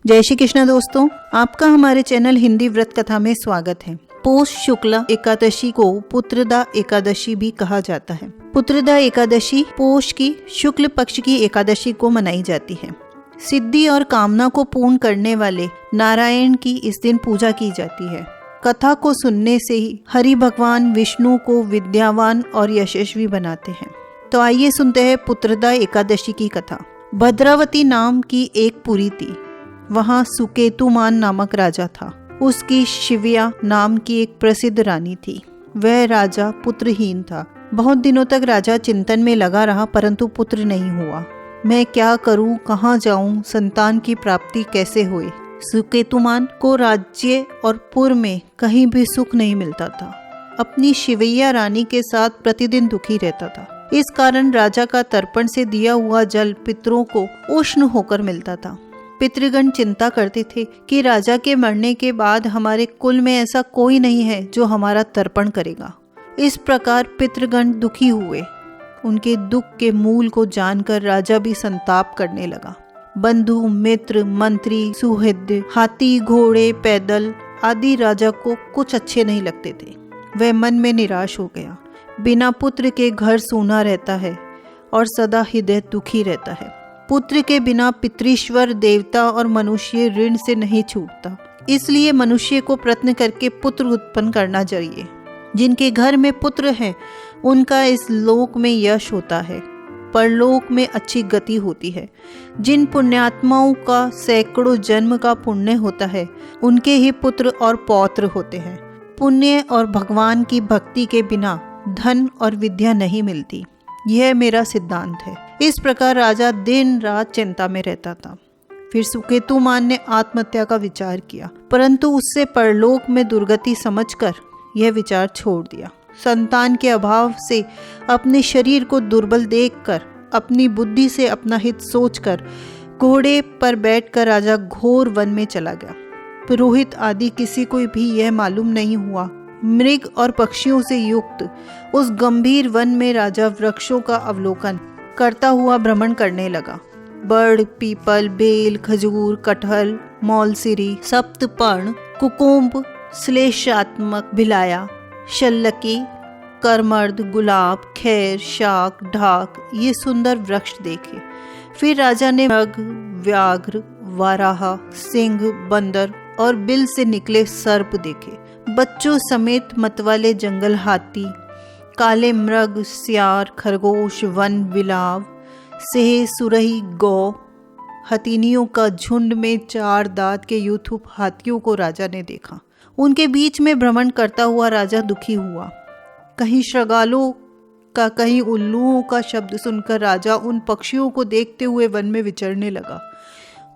जय श्री कृष्ण दोस्तों, आपका हमारे चैनल हिंदी व्रत कथा में स्वागत है। पौष शुक्ला एकादशी को पुत्रदा एकादशी भी कहा जाता है। पुत्रदा एकादशी पौष की शुक्ल पक्ष की एकादशी को मनाई जाती है। सिद्धि और कामना को पूर्ण करने वाले नारायण की इस दिन पूजा की जाती है। कथा को सुनने से ही हरि भगवान विष्णु को विद्यावान और यशस्वी बनाते हैं। तो आइए सुनते हैं पुत्रदा एकादशी की कथा। भद्रावती नाम की एक पुरी थी। वहाँ सुकेतुमान नामक राजा था। उसकी शिव्या नाम की एक प्रसिद्ध रानी थी। वह राजा पुत्रहीन था। बहुत दिनों तक राजा चिंतन में लगा रहा, परंतु पुत्र नहीं हुआ। मैं क्या करूं, कहाँ जाऊं, संतान की प्राप्ति कैसे होए। सुकेतुमान को राज्य और पुर में कहीं भी सुख नहीं मिलता था। अपनी शिवैया रानी के साथ प्रतिदिन दुखी रहता था। इस कारण राजा का तर्पण से दिया हुआ जल पितरों को उष्ण होकर मिलता था। पितृगण चिंता करते थे कि राजा के मरने के बाद हमारे कुल में ऐसा कोई नहीं है जो हमारा तर्पण करेगा। इस प्रकार पितृगण दुखी हुए। उनके दुख के मूल को जानकर राजा भी संताप करने लगा। बंधु, मित्र, मंत्री, सुहृद, हाथी, घोड़े, पैदल आदि राजा को कुछ अच्छे नहीं लगते थे। वह मन में निराश हो गया। बिना पुत्र के घर सूना रहता है और सदा हृदय दुखी रहता है। पुत्र के बिना पितृश्वर, देवता और मनुष्य ऋण से नहीं छूटता। इसलिए मनुष्य को प्रयत्न करके पुत्र उत्पन्न करना चाहिए। जिनके घर में पुत्र है उनका इस लोक में यश होता है, परलोक में अच्छी गति होती है। जिन पुण्यात्माओं का सैकड़ों जन्म का पुण्य होता है उनके ही पुत्र और पौत्र होते हैं। पुण्य और भगवान की भक्ति के बिना धन और विद्या नहीं मिलती। यह मेरा सिद्धांत है। इस प्रकार राजा दिन रात चिंता में रहता था। फिर सुकेतुमान ने आत्महत्या का विचार किया, परंतु उससे परलोक में दुर्गति समझकर यह विचार छोड़ दिया। संतान के अभाव से अपने शरीर को दुर्बल देखकर, अपनी बुद्धि से अपना हित सोचकर घोड़े पर बैठकर राजा घोर वन में चला गया। पुरोहित आदि किसी को भी यह मालूम नहीं हुआ। मृग और पक्षियों से युक्त उस गंभीर वन में राजा वृक्षों का अवलोकन करता हुआ भ्रमण करने लगा। बड़, पीपल, बेल, खजूर, कटहल, मौलसिरी, सप्तपर्ण, कुकुम्भ, श्लेषात्मक, भिलाया, शल्लकी, करमर्द, गुलाब, खैर, शाक, ढाक ये सुंदर वृक्ष देखे। फिर राजा ने मृग, व्याघ्र, वाराह, सिंह, बंदर और बिल से निकले सर्प देखे। बच्चों समेत मतवाले जंगल हाथी, काले मृग, सियार, खरगोश, वन बिलाव, सेह, सुरही, गौ, हथिनियों का झुंड में 4 दांत के यूथुप हाथियों को राजा ने देखा। उनके बीच में भ्रमण करता हुआ राजा दुखी हुआ। कहीं शृगालों का, कहीं उल्लुओं का शब्द सुनकर राजा उन पक्षियों को देखते हुए वन में विचरने लगा।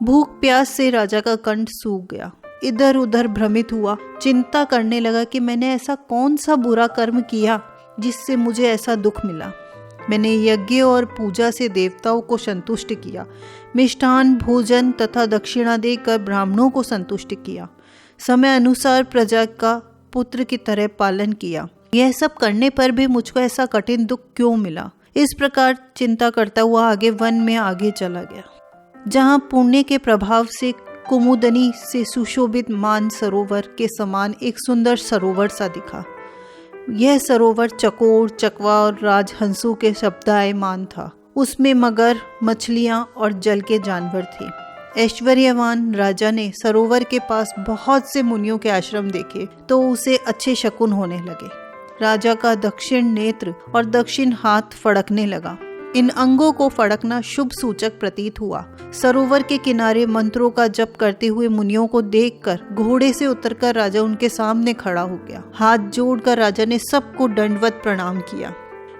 भूख प्यास से राजा का कंठ सूख गया। इधर उधर भ्रमित हुआ, चिंता करने लगा कि मैंने ऐसा कौन सा बुरा कर्म किया जिससे मुझे ऐसा दुख मिला। मैंने यज्ञ और पूजा से देवताओं को संतुष्ट किया, मिष्ठान भोजन तथा दक्षिणा देकर ब्राह्मणों को संतुष्ट किया, समय अनुसार प्रजा का पुत्र की तरह पालन किया। यह सब करने पर भी मुझको ऐसा कठिन दुख क्यों मिला। इस प्रकार चिंता करता हुआ आगे वन में आगे चला गया, जहाँ पुण्य के प्रभाव से कुमुदनी से सुशोभित मान सरोवर के समान एक सुंदर सरोवर सा दिखा। यह सरोवर चकोर, चकवा और राजहंसों के शब्दायमान था। उसमें मगर, मछलियां और जल के जानवर थे। ऐश्वर्यवान राजा ने सरोवर के पास बहुत से मुनियों के आश्रम देखे तो उसे अच्छे शकुन होने लगे। राजा का दक्षिण नेत्र और दक्षिण हाथ फड़कने लगा। इन अंगों को फड़कना शुभ सूचक प्रतीत हुआ। सरोवर के किनारे मंत्रों का जप करते हुए मुनियों को देखकर घोड़े से उतरकर राजा उनके सामने खड़ा हो गया। हाथ जोड़कर राजा ने सबको दंडवत प्रणाम किया।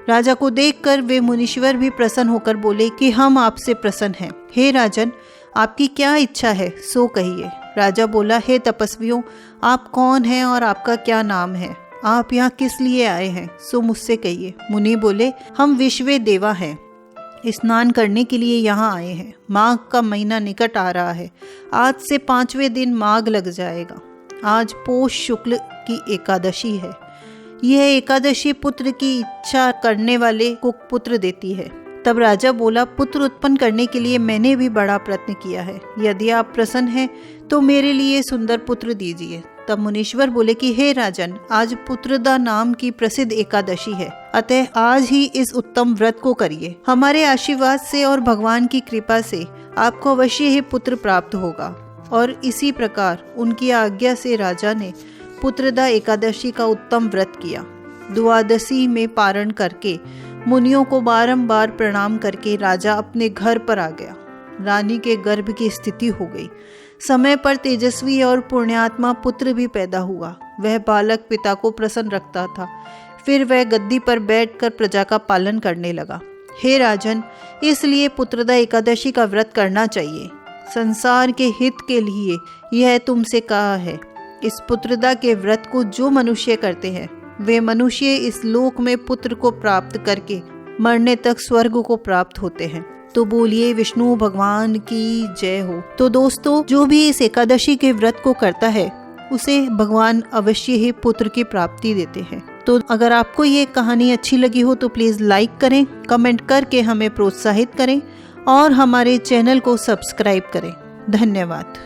राजा को देखकर वे मुनीश्वर भी प्रसन्न होकर बोले कि हम आपसे प्रसन्न हैं। हे राजन, आपकी क्या इच्छा है सो कहिए। राजा बोला, हे तपस्वियों, आप कौन हैं और आपका क्या नाम है? आप यहाँ किस लिए आए हैं सो मुझसे कहिए। मुनि बोले, हम विश्व देवा हैं, स्नान करने के लिए यहाँ आए हैं। माघ का महीना निकट आ रहा है। आज से 5वें दिन माघ लग जाएगा। आज पौष शुक्ल की एकादशी है। यह एकादशी पुत्र की इच्छा करने वाले को पुत्र देती है। तब राजा बोला, पुत्र उत्पन्न करने के लिए मैंने भी बड़ा प्रयत्न किया है, यदि आप प्रसन्न हैं तो मेरे लिए सुंदर पुत्र दीजिए। तब मुनीश्वर बोले कि हे राजन, आज पुत्रदा नाम की प्रसिद्ध एकादशी है, अतः आज ही इस उत्तम व्रत को करिए। हमारे आशीर्वाद से और भगवान की कृपा से आपको अवश्य ही पुत्र प्राप्त होगा। और इसी प्रकार उनकी आज्ञा से राजा ने पुत्रदा एकादशी का उत्तम व्रत किया। द्वादशी में पारण करके मुनियों को बारंबार प्रणाम करके राजा अपने घर पर आ गया। रानी के गर्भ की स्थिति हो गई। समय पर तेजस्वी और पुण्यात्मा पुत्र भी पैदा हुआ। वह बालक पिता को प्रसन्न रखता था। फिर वह गद्दी पर बैठकर प्रजा का पालन करने लगा। हे राजन, इसलिए पुत्रदा एकादशी का व्रत करना चाहिए। संसार के हित के लिए यह तुमसे कहा है। इस पुत्रदा के व्रत को जो मनुष्य करते हैं वे मनुष्य इस लोक में पुत्र को प्राप्त करके मरने तक स्वर्ग को प्राप्त होते हैं। तो बोलिए विष्णु भगवान की जय हो। तो दोस्तों, जो भी इस एकादशी के व्रत को करता है उसे भगवान अवश्य ही पुत्र की प्राप्ति देते हैं। तो अगर आपको ये कहानी अच्छी लगी हो तो प्लीज़ लाइक करें, कमेंट करके हमें प्रोत्साहित करें और हमारे चैनल को सब्सक्राइब करें। धन्यवाद।